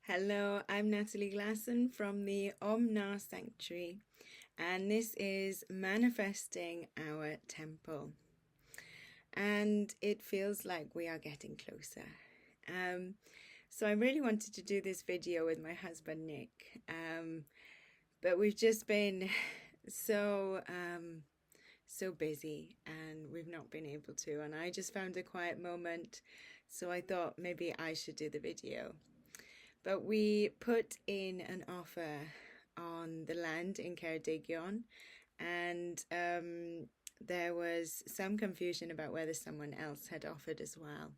Hello, I'm Natalie Glasson from the Omnar Sanctuary, and this is Manifesting Our Temple. And it feels like we are getting closer. So I really wanted to do this video with my husband Nick, but we've just been so busy and we've not been able to. And I just found a quiet moment, so I thought maybe I should do the video. But we put in an offer on the land in Ceredigion, and there was some confusion about whether someone else had offered as well.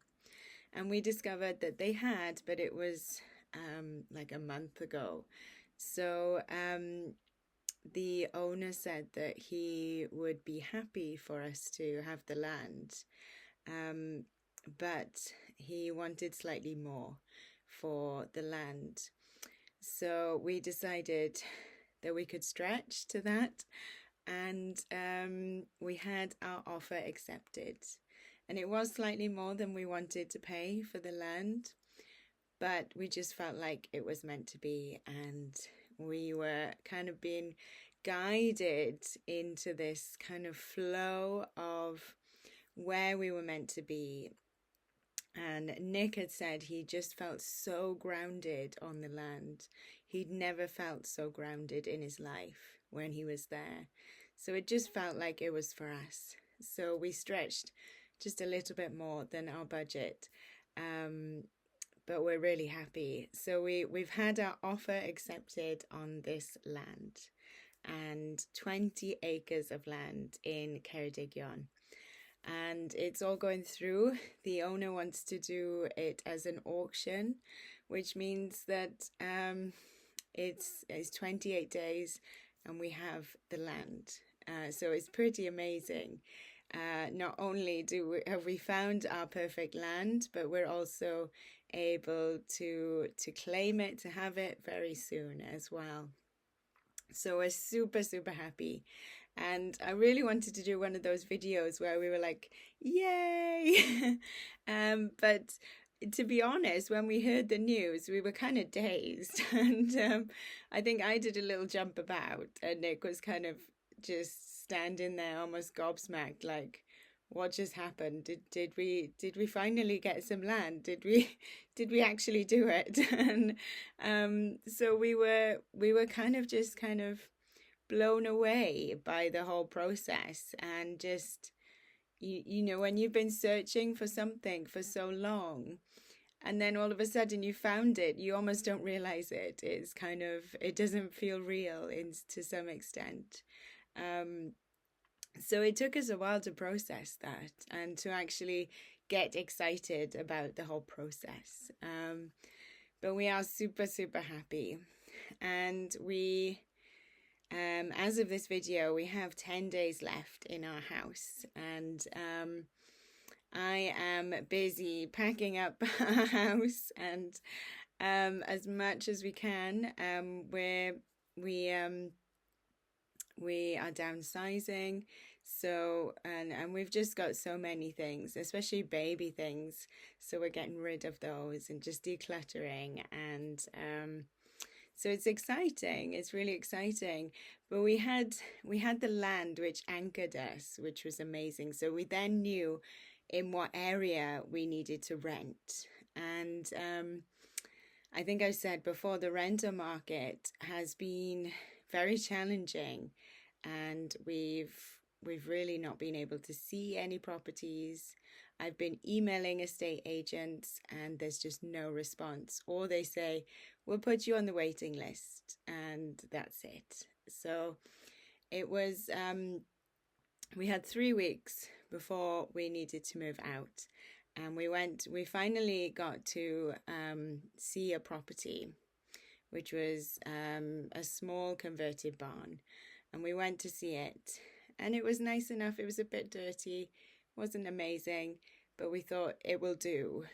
And we discovered that they had, but it was like a month ago. So the owner said that he would be happy for us to have the land, but he wanted slightly more for the land. So we decided that we could stretch to that, and we had our offer accepted. And it was slightly more than we wanted to pay for the land, but we just felt like it was meant to be, and we were kind of being guided into this kind of flow of where we were meant to be. And Nick had said he just felt so grounded on the land. He'd never felt so grounded in his life when he was there. So it just felt like it was for us. So we stretched just a little bit more than our budget. But we're really happy. So we've had our offer accepted on this land, and 20 acres of land in Ceredigion. And it's all going through. The owner wants to do it as an auction, which means that it's 28 days and we have the land. So it's pretty amazing. Not only have we found our perfect land, but we're also able to claim it, to have it very soon as well. So we're super happy. And I really wanted to do one of those videos where we were like, yay! But to be honest, when we heard the news, we were kind of dazed. And I think I did a little jump about, and Nick was kind of just standing there almost gobsmacked, like, what just happened? Did we finally get some land? Did we actually do it? And so we were kind of blown away by the whole process. And just you know, when you've been searching for something for so long, and then all of a sudden you found it, you almost don't realize it. It's kind of, it doesn't feel real to some extent. So it took us a while to process that and to actually get excited about the whole process. But we are super happy. And we, as of this video, we have 10 days left in our house. And I am busy packing up our house, and as much as we can, we are downsizing. So and we've just got so many things, especially baby things, so we're getting rid of those and just decluttering. And so it's exciting, it's really exciting. But we had the land which anchored us, which was amazing. So we then knew in what area we needed to rent. And I think I said before, the renter market has been very challenging, and we've really not been able to see any properties. I've been emailing estate agents and there's just no response, or they say, we'll put you on the waiting list, and that's it. So it was, we had 3 weeks before we needed to move out, and we finally got to see a property, which was a small converted barn. And we went to see it, and it was nice enough. It was a bit dirty, wasn't amazing, but we thought it will do.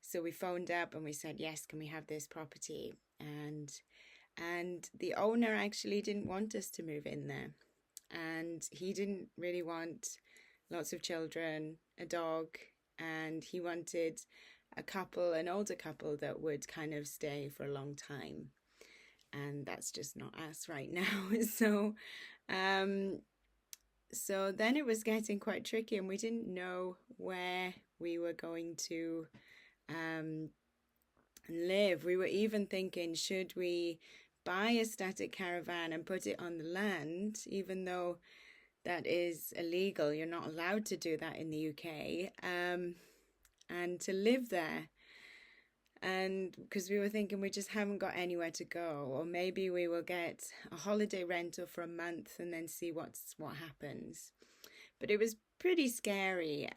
So we phoned up and we said, yes, can we have this property? And the owner actually didn't want us to move in there. And he didn't really want lots of children, a dog, and he wanted an older couple that would kind of stay for a long time. And that's just not us right now. So, um, so then it was getting quite tricky, and we didn't know where we were going to um, live. We were even thinking, should we buy a static caravan and put it on the land, even though that is illegal. You're not allowed to do that in the UK, and to live there. And because we were thinking we just haven't got anywhere to go, or maybe we will get a holiday rental for a month and then see what happens. But it was pretty scary,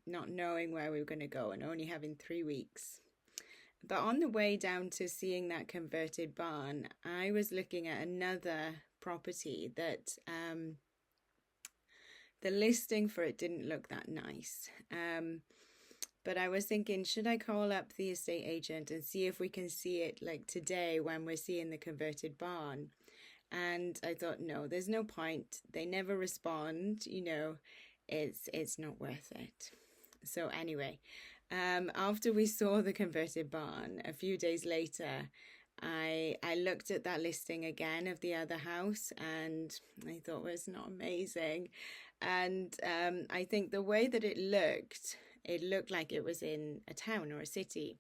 not knowing where we were going to go and only having 3 weeks. But on the way down to seeing that converted barn, I was looking at another property that the listing for it didn't look that nice. But I was thinking, should I call up the estate agent and see if we can see it like today when we're seeing the converted barn? And I thought, no, there's no point. They never respond, it's not worth it. So anyway, after we saw the converted barn, a few days later, I looked at that listing again of the other house, and I thought, well, it's not amazing. And I think the way that it looked like it was in a town or a city.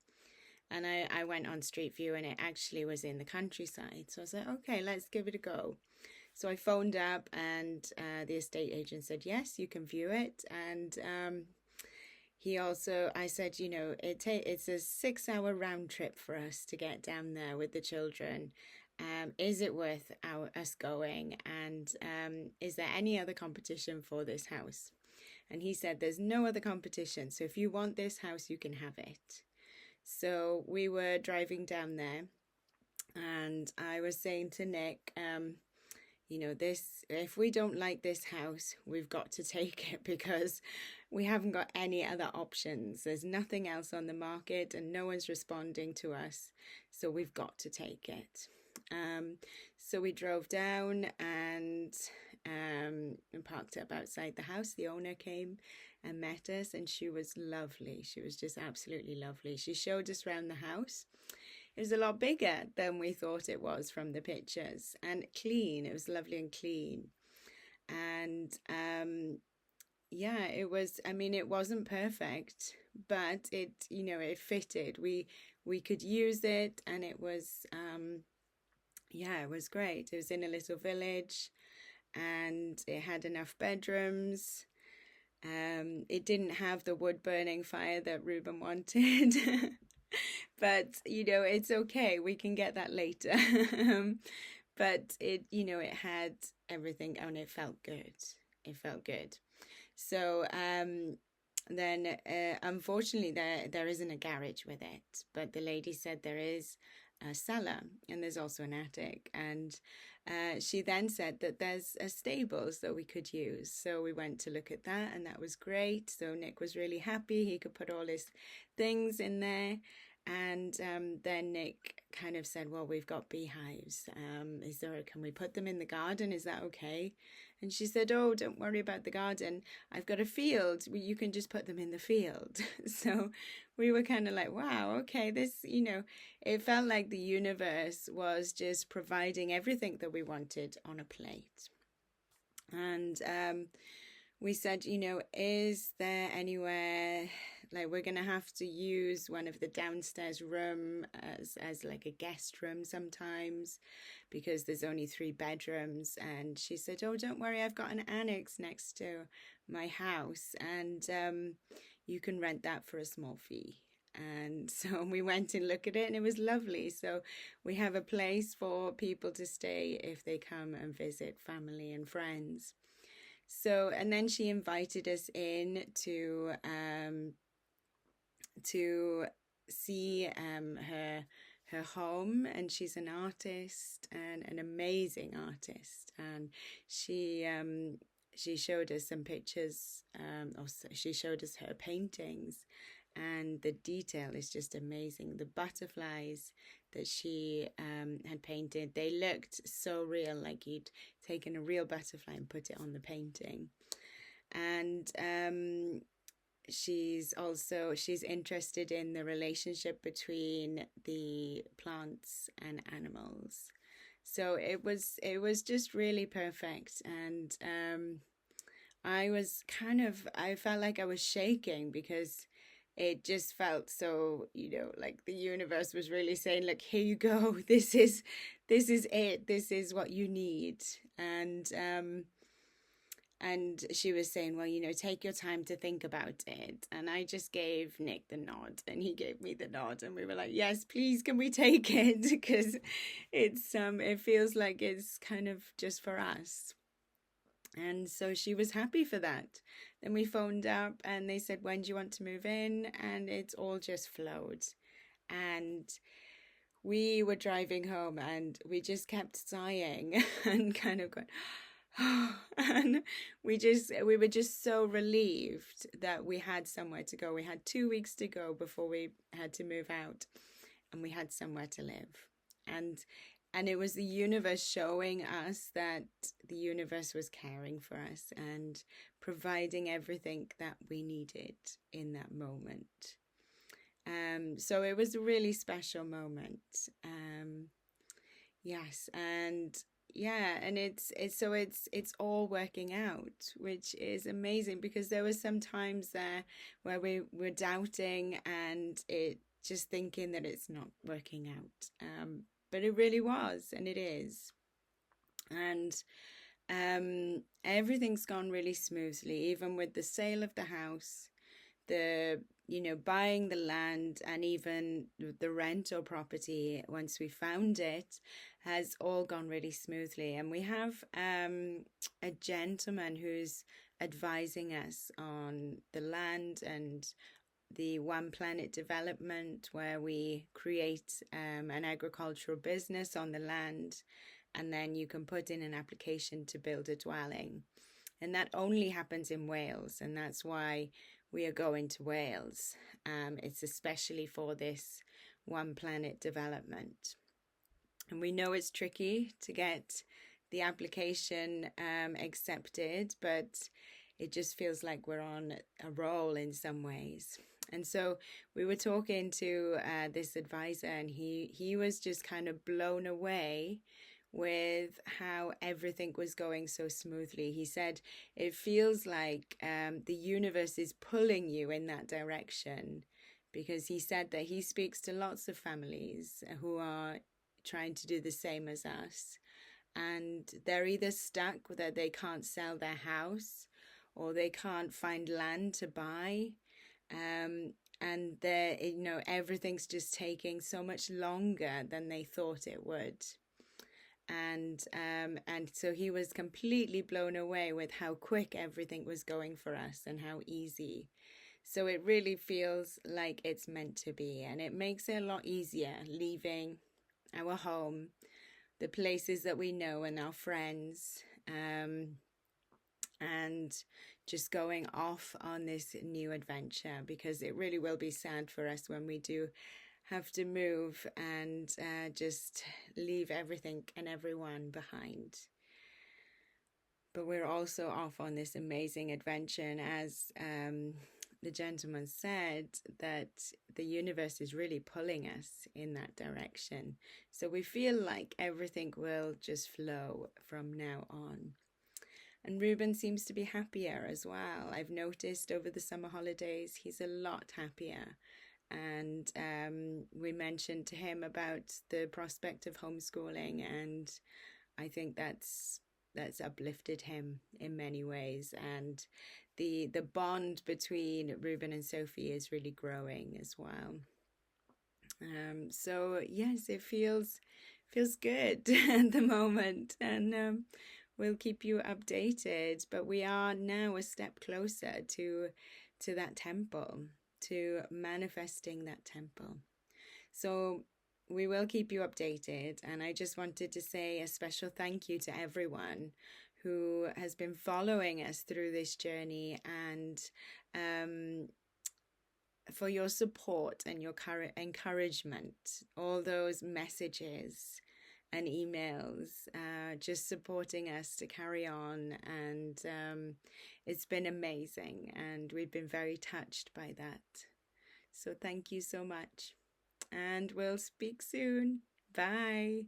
And I went on Street View, and it actually was in the countryside. So I was like, okay, let's give it a go. So I phoned up, and the estate agent said, yes, you can view it. And I said, it's a 6-hour round trip for us to get down there with the children. Is it worth us going? And is there any other competition for this house? And he said, there's no other competition. So if you want this house, you can have it. So we were driving down there, and I was saying to Nick, if we don't like this house, we've got to take it, because we haven't got any other options. There's nothing else on the market, and no one's responding to us. So we've got to take it. So we drove down and parked up outside the house. The owner came and met us, and she was lovely. She was just absolutely lovely. She showed us around the house. It was a lot bigger than we thought it was from the pictures, and clean. It was lovely and clean. And it was, it wasn't perfect, but it fitted. We could use it, and it was it was great. It was in a little village, and it had enough bedrooms. It didn't have the wood burning fire that Ruben wanted. But it's okay, we can get that later. But it had everything, and it felt good. So then unfortunately there isn't a garage with it, but the lady said there is a cellar, and there's also an attic. And she then said that there's a stables that we could use. So we went to look at that, and that was great. So Nick was really happy. He could put all his things in there. And then Nick kind of said, well, we've got beehives. Can we put them in the garden? Is that okay? And she said, oh, don't worry about the garden. I've got a field. You can just put them in the field. So we were kind of like, wow, okay, this, it felt like the universe was just providing everything that we wanted on a plate. And we said, is there anywhere, like, we're going to have to use one of the downstairs room as like a guest room sometimes, because there's only 3 bedrooms. And she said, oh, don't worry, I've got an annex next to my house, and you can rent that for a small fee. And so we went and looked at it, and it was lovely. So we have a place for people to stay if they come and visit family and friends. So, and then she invited us in to see her home, and she's an artist, and an amazing artist. And she showed us some pictures, she showed us her paintings, and the detail is just amazing. The butterflies that she had painted, they looked so real, like you'd taken a real butterfly and put it on the painting. And she's interested in the relationship between the plants and animals. So it was just really perfect. And I felt like I was shaking because it just felt so, like the universe was really saying, look, here you go. This is it. This is what you need. And she was saying, well, take your time to think about it. And I just gave Nick the nod, and he gave me the nod, and we were like, yes, please, can we take it? Because it feels like it's kind of just for us. And so she was happy for that. Then we phoned up and they said, when do you want to move in? And it's all just flowed. And we were driving home and we just kept sighing and kind of going, and we were just so relieved that we had somewhere to go. We had 2 weeks to go before we had to move out, and we had somewhere to live. And it was the universe showing us that the universe was caring for us and providing everything that we needed in that moment. So it was a really special moment. Yes, and yeah, and it's all working out, which is amazing, because there were some times there where we were doubting and it just thinking that it's not working out. But it really was, and it is. And everything's gone really smoothly, even with the sale of the house, the buying the land, and even the rental property once we found it has all gone really smoothly. And we have a gentleman who's advising us on the land and the One Planet development, where we create an agricultural business on the land, and then you can put in an application to build a dwelling. And that only happens in Wales, and that's why we are going to Wales. It's especially for this One Planet development. And we know it's tricky to get the application accepted, but it just feels like we're on a roll in some ways. And so we were talking to this advisor, and he was just kind of blown away with how everything was going so smoothly. He said it feels like the universe is pulling you in that direction, because he said that he speaks to lots of families who are trying to do the same as us, and they're either stuck that they can't sell their house, or they can't find land to buy, and everything's just taking so much longer than they thought it would. And so he was completely blown away with how quick everything was going for us and how easy. So it really feels like it's meant to be, and it makes it a lot easier leaving our home, the places that we know and our friends, and just going off on this new adventure, because it really will be sad for us when we do have to move and just leave everything and everyone behind. But we're also off on this amazing adventure, and as the gentleman said, that the universe is really pulling us in that direction. So we feel like everything will just flow from now on. And Ruben seems to be happier as well. I've noticed over the summer holidays, he's a lot happier. And we mentioned to him about the prospect of homeschooling, and I think that's uplifted him in many ways. And the bond between Ruben and Sophie is really growing as well. So yes, it feels good at the moment, and we'll keep you updated. But we are now a step closer to that temple, to manifesting that temple. So we will keep you updated. And I just wanted to say a special thank you to everyone who has been following us through this journey, and for your support and your encouragement, all those messages and emails, just supporting us to carry on. And it's been amazing, and we've been very touched by that. So thank you so much, and we'll speak soon. Bye.